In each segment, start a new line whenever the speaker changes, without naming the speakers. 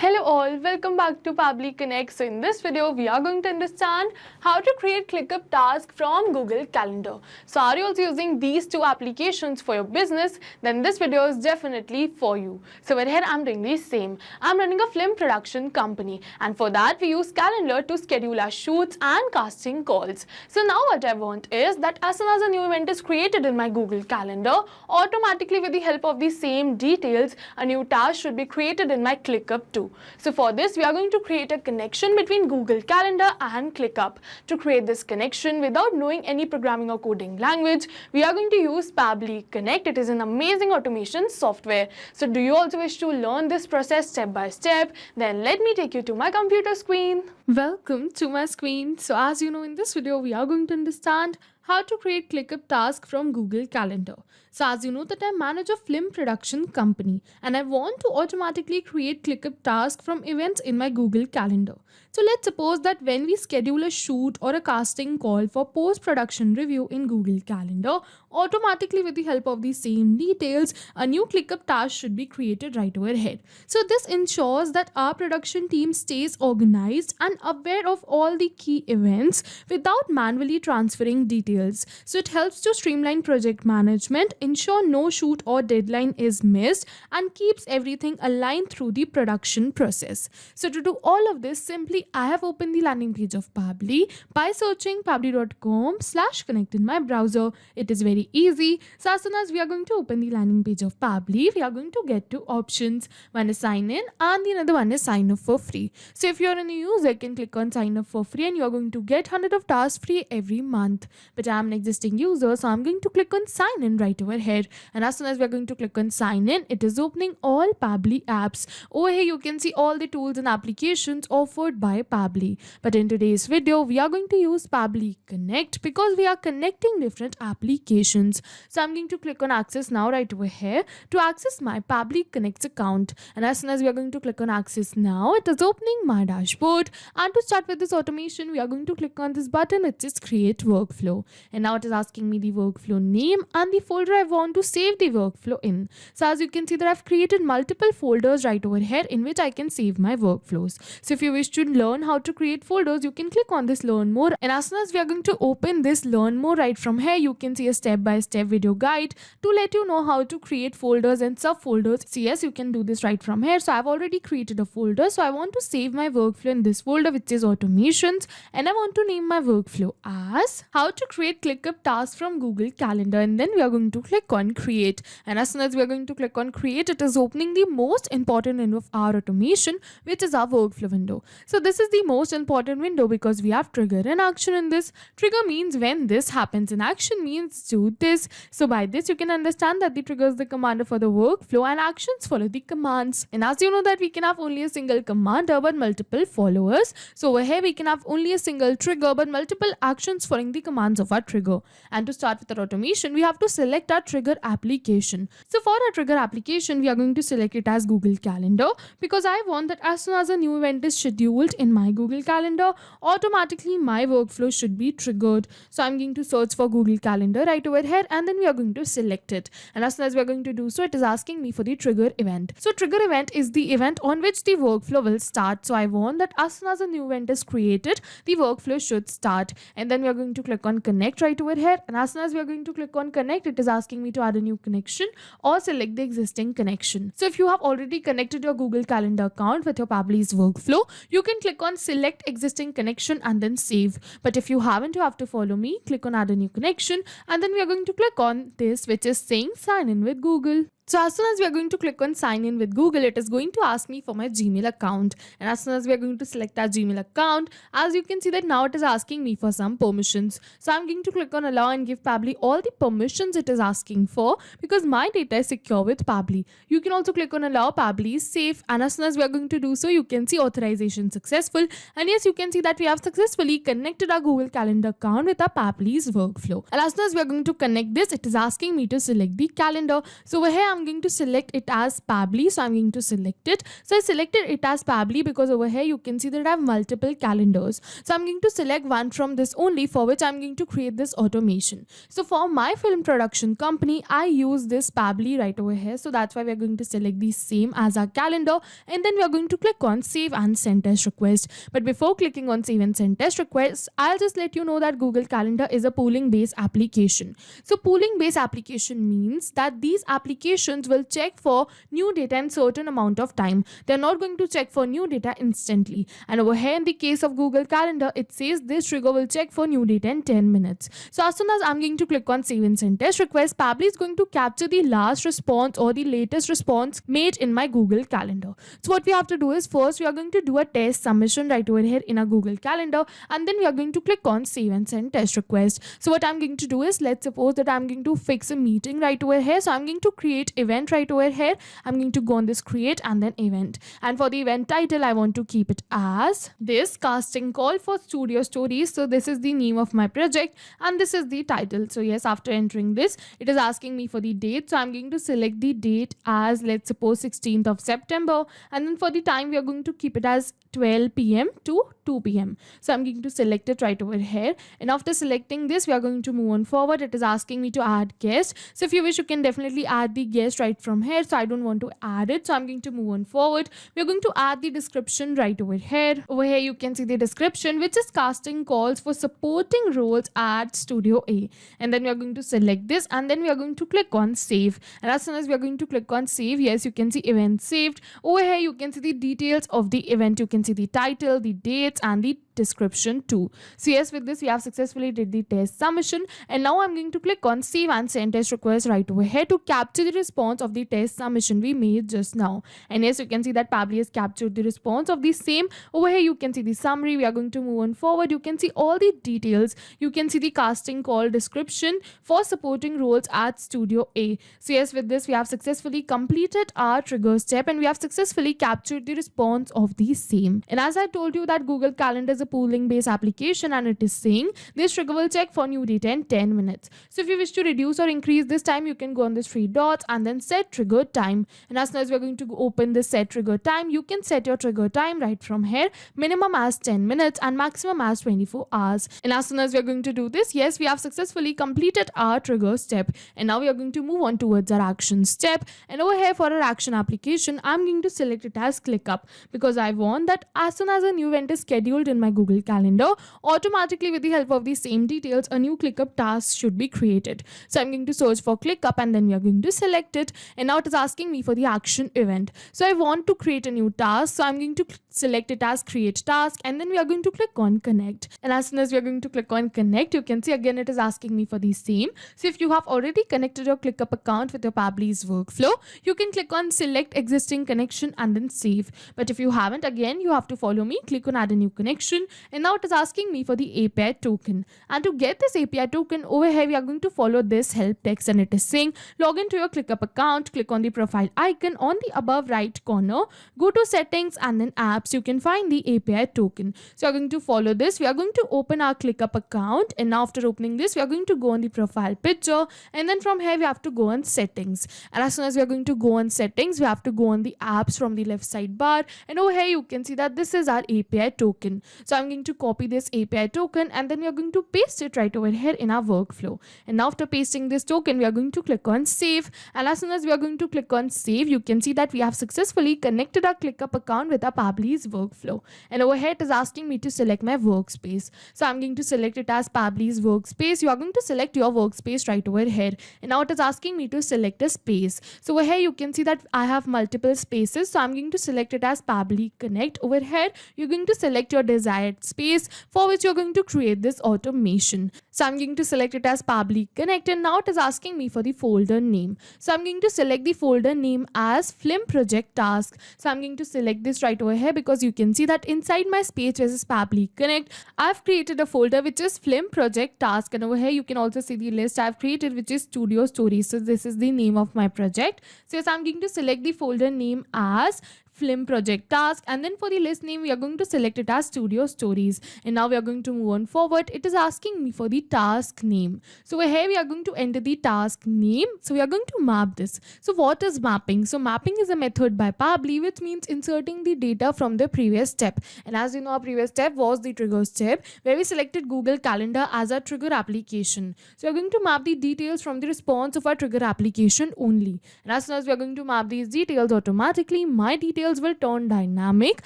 Hello all, welcome back to Pabbly Connect. So in this video, we are going to understand how to create ClickUp task from Google Calendar. So are you also using these two applications for your business? Then this video is definitely for you. So over here, I'm doing the same. I'm running a film production company, and for that we use Calendar to schedule our shoots and casting calls. So now what I want is that as soon as a new event is created in my Google Calendar, automatically with the help of the same details, a new task should be created in my ClickUp too. So for this, we are going to create a connection between Google Calendar and ClickUp. To create this connection without knowing any programming or coding language, we are going to use Pabbly Connect. It is an amazing automation software. So do you also wish to learn this process step by step? Then let me take you to my computer screen. Welcome to my screen. So as you know, in this video, we are going to understand how to create ClickUp task from Google Calendar. So as you know that I manage a film production company and I want to automatically create ClickUp task from events in my Google Calendar. So let's suppose that when we schedule a shoot or a casting call for post-production review in Google Calendar, automatically with the help of the same details, a new ClickUp task should be created right overhead. So this ensures that our production team stays organized and aware of all the key events without manually transferring details. So it helps to streamline project management, ensure no shoot or deadline is missed, and keeps everything aligned through the production process. So to do all of this, simply I have opened the landing page of Pabbly by searching pabbly.com/connect in my browser. It is very easy. So as soon as we are going to open the landing page of Pabbly, we are going to get two options. One is sign in and the another one is sign up for free. So if you're a new user, you can click on sign up for free and you're going to get 100 of tasks free every month. But I'm an existing user, so I'm going to click on sign in right over here. And as soon as we're going to click on sign in, it is opening all Pabbly apps. Over here, you can see all the tools and applications offered by Pabbly. But in today's video, we are going to use Pabbly Connect because we are connecting different applications. So I'm going to click on access now right over here to access my Pabbly Connect account. And as soon as we are going to click on access now, it is opening my dashboard. And to start with this automation, we are going to click on this button which is create workflow. And now it is asking me the workflow name and the folder I want to save the workflow in. So as you can see that I've created multiple folders right over here in which I can save my workflows. So if you wish to learn how to create folders, you can click on this learn more. And as soon as we are going to open this learn more right from here, you can see a step-by-step video guide to let you know how to create folders and subfolders. So yes, you can do this right from here. So I've already created a folder. So I want to save my workflow in this folder which is automations, and I want to name my workflow as how to create ClickUp tasks from Google Calendar, and then we are going to click on create. And as soon as we are going to click on create, it is opening the most important window of our automation, which is our workflow window. So this is the most important window because we have trigger and action in this. Trigger means when this happens and action means do this. So by this you can understand that the trigger is the commander for the workflow and actions follow the commands. And as you know that we can have only a single commander but multiple followers. So over here we can have only a single trigger but multiple actions following the commands of our trigger. And to start with our automation, we have to select our trigger application. So for our trigger application, we are going to select it as Google Calendar because I want that as soon as a new event is scheduled in my Google Calendar, automatically my workflow should be triggered. So I'm going to search for Google Calendar right over here and then we are going to select it. And as soon as we are going to do so, it is asking me for the trigger event. So trigger event is the event on which the workflow will start. So I want that as soon as a new event is created, the workflow should start. And then we are going to click on connect right over here. And as soon as we are going to click on connect, it is asking me to add a new connection or select the existing connection. So if you have already connected your Google Calendar account with your Pabbly's workflow, you can click on select existing connection and then save. But if you haven't, you have to follow me. Click on add a new connection and then we are going to click on this which is saying sign in with Google. So as soon as we are going to click on sign in with Google, it is going to ask me for my Gmail account. And as soon as we are going to select our Gmail account, as you can see that now it is asking me for some permissions. So I'm going to click on allow and give Pabbly all the permissions it is asking for because my data is secure with Pabbly. You can also click on allow Pabbly is safe. And as soon as we are going to do so, you can see authorization successful. And yes, you can see that we have successfully connected our Google Calendar account with our Pabbly's workflow. And as soon as we are going to connect this, it is asking me to select the calendar. So over here, I'm I'm going to select it as Pabbly. So I'm going to select it. So I selected it as Pabbly because over here you can see that I have multiple calendars. So I'm going to select one from this only, for which I'm going to create this automation. So for my film production company, I use this Pabbly right over here. So that's why we're going to select the same as our calendar, and then we're going to click on save and send test request. But before clicking on save and send test request, I'll just let you know that Google Calendar is a pooling based application. So pooling based application means that these applications will check for new data in certain amount of time. They're not going to check for new data instantly. And over here in the case of Google Calendar, it says this trigger will check for new data in 10 minutes. So as soon as I'm going to click on save and send test request, Pabbly is going to capture the last response or the latest response made in my Google Calendar. So what we have to do is, first we are going to do a test submission right over here in our Google Calendar, and then we are going to click on save and send test request. So what I'm going to do is, let's suppose that I'm going to fix a meeting right over here. So I'm going to create event right over here. I'm going to go on this create and then event, and for the event title I want to keep it as this casting call for studio stories. So this is the name of my project and this is the title. So yes, after entering this, it is asking me for the date. So I'm going to select the date as, let's suppose, 16th of September, and then for the time we are going to keep it as 12 p.m. to 2 p.m. So I'm going to select it right over here, and after selecting this we are going to move on forward. It is asking me to add guest. So if you wish, you can definitely add the guest right from here. So I don't want to add it, so I'm going to move on forward. We're going to add the description right over here. Over here you can see the description, which is casting calls for supporting roles at Studio A, and then we are going to select this, and then we are going to click on save. And as soon as we are going to click on save, yes, you can see event saved. Over here you can see the details of the event. You can see the title, the dates, and the description too. So yes, with this we have successfully did the test submission, and now I'm going to click on save and send test request right over here to capture the response of the test submission we made just now. And yes, you can see that Pabbly has captured the response of the same. Over here you can see the summary. We are going to move on forward. You can see all the details. You can see the casting call description for supporting roles at Studio A. So yes, with this we have successfully completed our trigger step, and we have successfully captured the response of the same. And as I told you that Google Calendar is a pooling based application, and it is saying this trigger will check for new data in 10 minutes. So if you wish to reduce or increase this time, you can go on this three dots and then set trigger time. And as soon as we're going to open this set trigger time, you can set your trigger time right from here, minimum as 10 minutes and maximum as 24 hours. And as soon as we're going to do this, yes, we have successfully completed our trigger step, and now we are going to move on towards our action step. And over here for our action application, I'm going to select it as ClickUp, because I want that as soon as a new event is scheduled in my Google Calendar, automatically with the help of the same details, a new ClickUp task should be created. So I'm going to search for ClickUp, and then we are going to select it, and now it is asking me for the action event. So I want to create a new task, so I'm going to select it as create task, and then we are going to click on connect. And as soon as we are going to click on connect, you can see again it is asking me for the same. So if you have already connected your ClickUp account with your Pabbly's workflow, you can click on select existing connection and then save. But if you haven't, again you have to follow me, click on add a new connection, and now it is asking me for the API token. And to get this API token, over here we are going to follow this help text, and it is saying log into your ClickUp account, click on the profile icon on the above right corner, go to settings and then apps. You can find the API token. So we are going to follow this. We are going to open our ClickUp account, and now after opening this, we are going to go on the profile picture, and then from here we have to go on settings. And as soon as we are going to go on settings, we have to go on the apps from the left side bar, and over here you can see that this is our API token. So I'm going to copy this API token, and then we are going to paste it right over here in our workflow. And now after pasting this token, we are going to click on save, and as soon as we are going to click on save, you can see that we have successfully connected our ClickUp account with our Pabbly's workflow. And over here it is asking me to select my workspace. So I'm going to select it as Pabbly's workspace. You are going to select your workspace right over here, and now it is asking me to select a space. So over here you can see that I have multiple spaces, so I'm going to select it as Pabbly Connect. Over here you're going to select your desired space for which you're going to create this automation. So I'm going to select it as Pabbly Connect, and now it is asking me for the folder name. So I'm going to select the folder name as Film Project Task. So I'm going to select this right over here, because you can see that inside my space which is Pabbly Connect, I've created a folder which is Film Project Task, and over here you can also see the list I've created which is Studio Stories. So this is the name of my project. So yes, I'm going to select the folder name as film project task, and then for the list name we are going to select it as studio stories. And now we are going to move on forward. It is asking me for the task name. So here we are going to enter the task name. So we are going to map this. So what is mapping? So mapping is a method by Pabbly which means inserting the data from the previous step. And as you know, our previous step was the trigger step where we selected Google Calendar as our trigger application. So we are going to map the details from the response of our trigger application only. And as soon as we are going to map these details, automatically my details will turn dynamic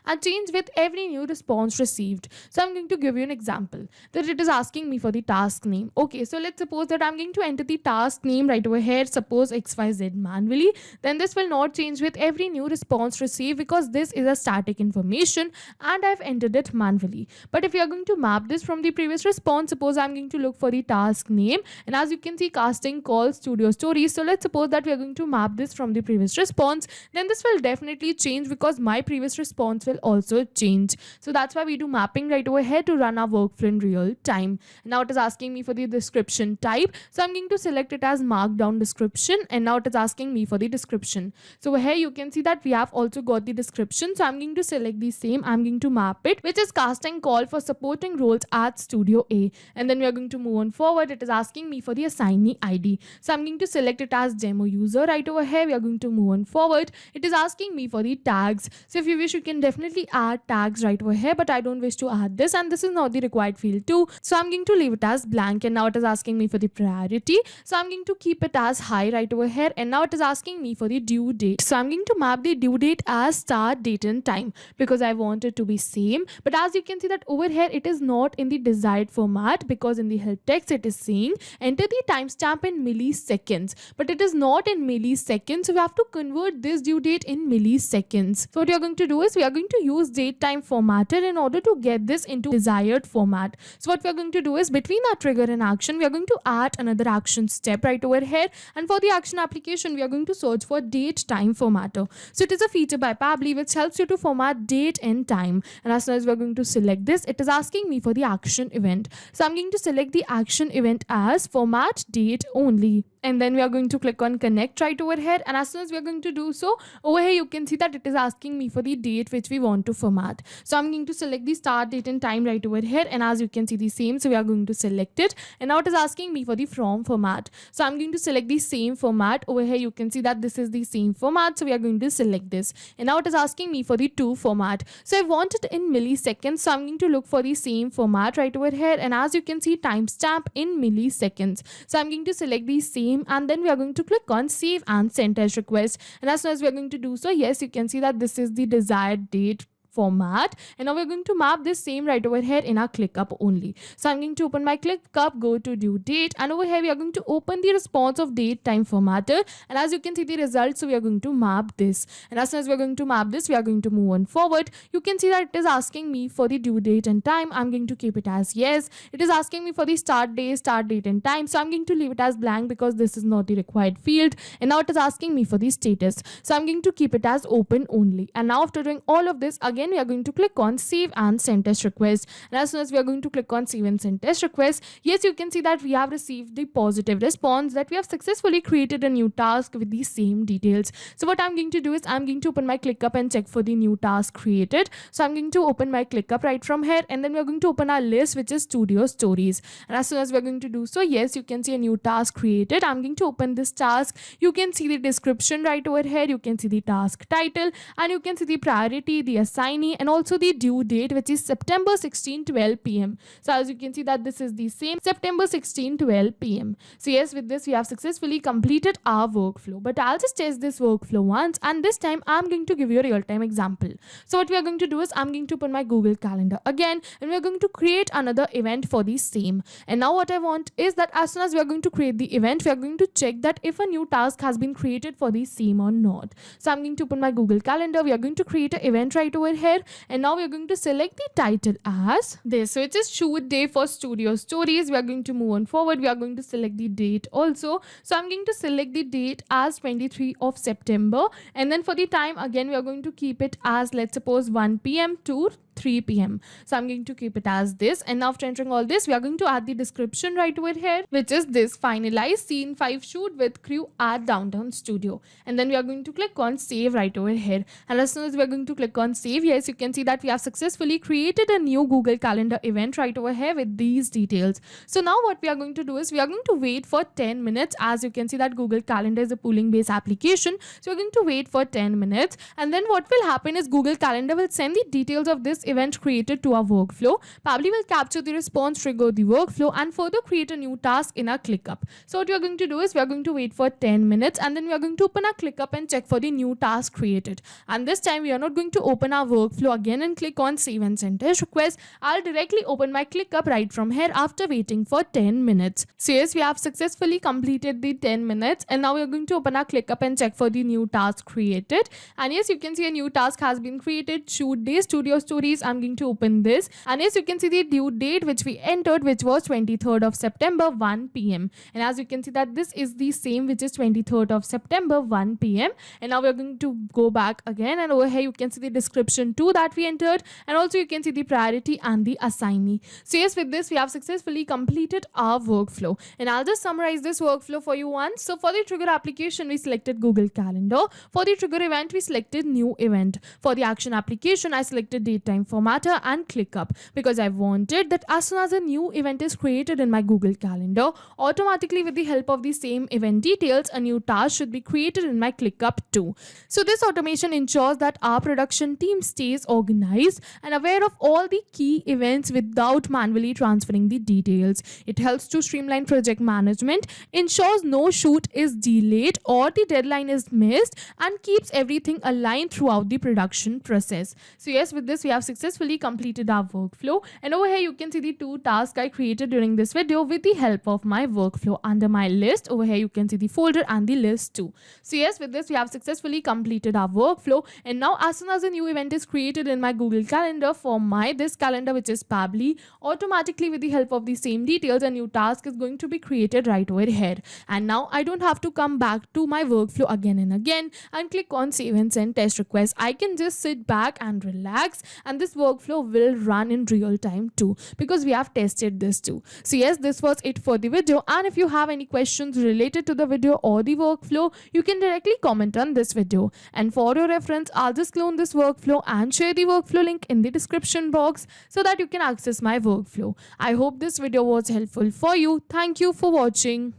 and change with every new response received. So I'm going to give you an example that it is asking me for the task name. Okay, so let's suppose that I'm going to enter the task name right over here, suppose XYZ manually. Then this will not change with every new response received because this is a static information and I've entered it manually. But if you are going to map this from the previous response, suppose I'm going to look for the task name, and as you can see, casting call studio stories. So let's suppose that we are going to map this from the previous response, then this will definitely change because my previous response will also change. So that's why we do mapping right over here to run our workflow in real time. Now it is asking me for the description type, so I'm going to select it as markdown description, and now it is asking me for the description. So here you can see that we have also got the description, so I'm going to select the same. I'm going to map it, which is casting call for supporting roles at Studio A, and then we are going to move on forward. It is asking me for the assignee ID, so I'm going to select it as demo user right over here. We are going to move on forward. It is asking me for the tags, so if you wish you can definitely add tags right over here, but I don't wish to add this and this is not the required field too, so I'm going to leave it as blank. And now it is asking me for the priority, so I'm going to keep it as high right over here. And now it is asking me for the due date, so I'm going to map the due date as start date and time because I want it to be same. But as you can see that over here it is not in the desired format because in the help text it is saying enter the timestamp in milliseconds, but it is not in milliseconds, so we have to convert this due date in milliseconds. So what we are going to do is we are going to use date time formatter in order to get this into desired format. So what we are going to do is between our trigger and action we are going to add another action step right over here, and for the action application we are going to search for date time formatter. So it is a feature by Pabbly which helps you to format date and time, and as soon as we are going to select this, it is asking me for the action event. So I'm going to select the action event as format date only, and then we are going to click on connect right over here. And as soon as we are going to do so, over here you can see that it is asking me for the date which we want to format. So I'm going to select the start date and time right over here, and as you can see the same, so we are going to select it. And now it is asking me for the from format, so I'm going to select the same format. Over here you can see that this is the same format, so we are going to select this. And now it is asking me for the to format, so I want it in milliseconds, so I'm going to look for the same format right over here. And as you can see, timestamp in milliseconds, so I'm going to select the same, and then we are going to click on save and send as request. And as soon as we are going to do so, yes, you can see that this is the desired date format. And now we're going to map this same right over here in our ClickUp only. So I'm going to open my ClickUp, go to due date, and over here we are going to open the response of date time formatter. And as you can see the results, so we are going to map this. And as soon as we're going to map this, we are going to move on forward. You can see that it is asking me for the due date and time. I'm going to keep it as yes. It is asking me for the start date and time, so I'm going to leave it as blank because this is not the required field. And now it is asking me for the status, so I'm going to keep it as open only. And now after doing all of this, again we are going to click on save and send test request. And as soon as we are going to click on save and send test request, yes, you can see that we have received the positive response that we have successfully created a new task with the same details. So what I'm going to do is I'm going to open my ClickUp and check for the new task created. So I'm going to open my ClickUp right from here, and then we're going to open our list, which is studio stories. And as soon as we're going to do so, yes, you can see a new task created. I'm going to open this task. You can see the description right over here. You can see the task title, and you can see the priority, the assignee, and also the due date, which is September 16, 12 p.m. So as you can see that this is the same September 16, 12 p.m. So yes, with this we have successfully completed our workflow. But I'll just test this workflow once, and this time I'm going to give you a real-time example. So what we are going to do is I'm going to open my Google Calendar again, and we're going to create another event for the same. And now what I want is that as soon as we are going to create the event, we are going to check that if a new task has been created for the same or not. So I'm going to open my Google Calendar. We are going to create an event right over here, and now we're going to select the title as this, so it is shoot day for studio stories. We are going to move on forward. We are going to select the date also, so I'm going to select the date as 23 of September, and then for the time again we are going to keep it as, let's suppose, 1 p.m. to 3 p.m. So I'm going to keep it as this, and now after entering all this, we are going to add the description right over here, which is this: finalize scene 5 shoot with crew at downtown studio. And then we are going to click on save right over here, and as soon as we are going to click on save, yes, you can see that we have successfully created a new Google Calendar event right over here with these details. So now what we are going to do is we are going to wait for 10 minutes. As you can see that Google Calendar is a polling based application, so we're going to wait for 10 minutes, and then what will happen is Google Calendar will send the details of this event created to our workflow. Pabbly will capture the response, trigger the workflow, and further create a new task in our ClickUp. So what we are going to do is we are going to wait for 10 minutes, and then we are going to open our ClickUp and check for the new task created. And this time we are not going to open our workflow again and click on save and send test request. I'll directly open my ClickUp right from here after waiting for 10 minutes. So yes, we have successfully completed the 10 minutes, and now we are going to open our ClickUp and check for the new task created. And yes, you can see a new task has been created: shoot day studio stories. I'm going to open this, and yes, you can see the due date which we entered, which was 23rd of September 1 p.m. And as you can see that this is the same, which is 23rd of September 1 p.m. And now we are going to go back again, and over here you can see the description too that we entered, and also you can see the priority and the assignee. So yes, with this we have successfully completed our workflow, and I'll just summarize this workflow for you once. So for the trigger application, we selected Google Calendar. For the trigger event, we selected new event. For the action application, I selected date time formatter and ClickUp, because I wanted that as soon as a new event is created in my Google Calendar, automatically with the help of the same event details, a new task should be created in my ClickUp too. So this automation ensures that our production team stays organized and aware of all the key events without manually transferring the details. It helps to streamline project management, ensures no shoot is delayed or the deadline is missed, and keeps everything aligned throughout the production process. So yes, with this we have successfully completed our workflow, and over here you can see the 2 tasks I created during this video with the help of my workflow. Under my list, over here you can see the folder and the list too. So yes, with this we have successfully completed our workflow, and now as soon as a new event is created in my Google Calendar for this calendar, which is Pabbly, automatically with the help of the same details, a new task is going to be created right over here. And now I don't have to come back to my workflow again and again and click on save and send test request. I can just sit back and relax, and this workflow will run in real time too, because we have tested this too. So yes, this was it for the video, and if you have any questions related to the video or the workflow, you can directly comment on this video. And for your reference, I'll just clone this workflow and share the workflow link in the description box so that you can access my workflow. I hope this video was helpful for you. Thank you for watching.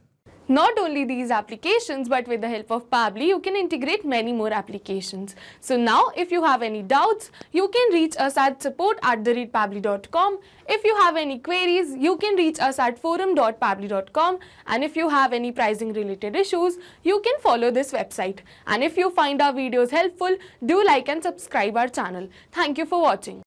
Not only these applications, but with the help of Pabbly, you can integrate many more applications. So now, if you have any doubts, you can reach us at support@pabbly.com. If you have any queries, you can reach us at forum.pabbly.com. And if you have any pricing related issues, you can follow this website. And if you find our videos helpful, do like and subscribe our channel. Thank you for watching.